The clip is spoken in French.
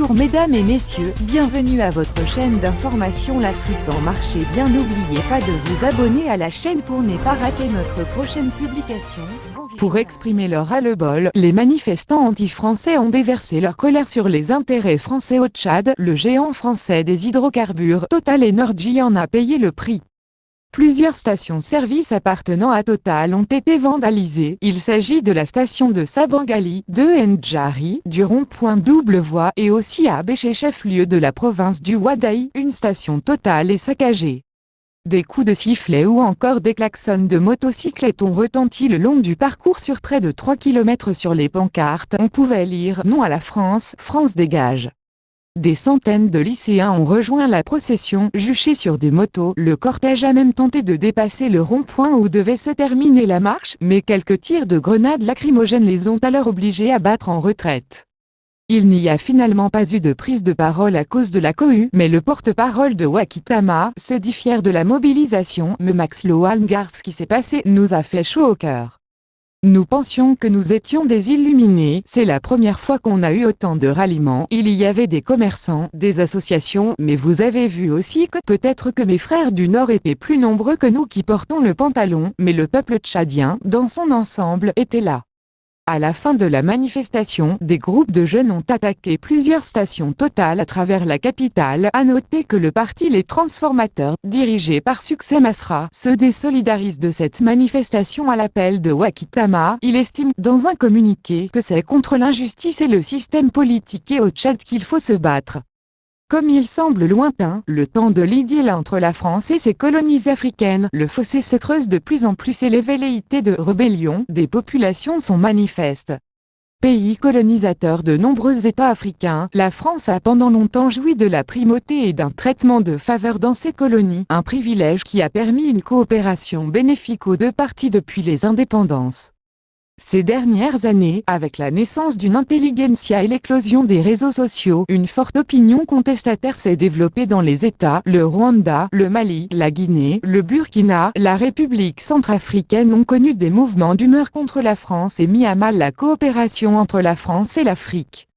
Bonjour mesdames et messieurs, bienvenue à votre chaîne d'information L'Afrique en marche et bien n'oubliez pas de vous abonner à la chaîne pour ne pas rater notre prochaine publication. Pour exprimer leur ras-le-bol, les manifestants anti-français ont déversé leur colère sur les intérêts français au Tchad. Le géant français des hydrocarbures, Total Energy en a payé le prix. Plusieurs stations-service appartenant à Total ont été vandalisées. Il s'agit de la station de Sabangali, de Ndjari, du rond-point double voie et aussi à Béché, chef-lieu de la province du Wadaï. Une station Total est saccagée. Des coups de sifflet ou encore des klaxons de motocyclettes ont retenti le long du parcours sur près de 3 km. Sur les pancartes, on pouvait lire « Non à la France, France dégage ». Des centaines de lycéens ont rejoint la procession, juchés sur des motos. Le cortège a même tenté de dépasser le rond-point où devait se terminer la marche, mais quelques tirs de grenades lacrymogènes les ont alors obligés à battre en retraite. Il n'y a finalement pas eu de prise de parole à cause de la cohue, mais le porte-parole de Wakitama se dit fier de la mobilisation. Mais Max Lohangar, ce qui s'est passé nous a fait chaud au cœur. Nous pensions que nous étions des illuminés, c'est la première fois qu'on a eu autant de ralliements. Il y avait des commerçants, des associations, mais vous avez vu aussi que peut-être que mes frères du Nord étaient plus nombreux que nous qui portons le pantalon, mais le peuple tchadien, dans son ensemble, était là. À la fin de la manifestation, des groupes de jeunes ont attaqué plusieurs stations Total à travers la capitale. À noter que le parti Les Transformateurs, dirigé par Succès Masra, se désolidarise de cette manifestation à l'appel de Wakitama. Il estime, dans un communiqué, que c'est contre l'injustice et le système politique et au Tchad qu'il faut se battre. Comme il semble lointain, le temps de l'idylle entre la France et ses colonies africaines, le fossé se creuse de plus en plus et les velléités de rébellion des populations sont manifestes. Pays colonisateur de nombreux États africains, la France a pendant longtemps joui de la primauté et d'un traitement de faveur dans ses colonies, un privilège qui a permis une coopération bénéfique aux deux parties depuis les indépendances. Ces dernières années, avec la naissance d'une intelligentsia et l'éclosion des réseaux sociaux, une forte opinion contestataire s'est développée dans les États. Le Rwanda, le Mali, la Guinée, le Burkina, la République centrafricaine ont connu des mouvements d'humeur contre la France et mis à mal la coopération entre la France et l'Afrique.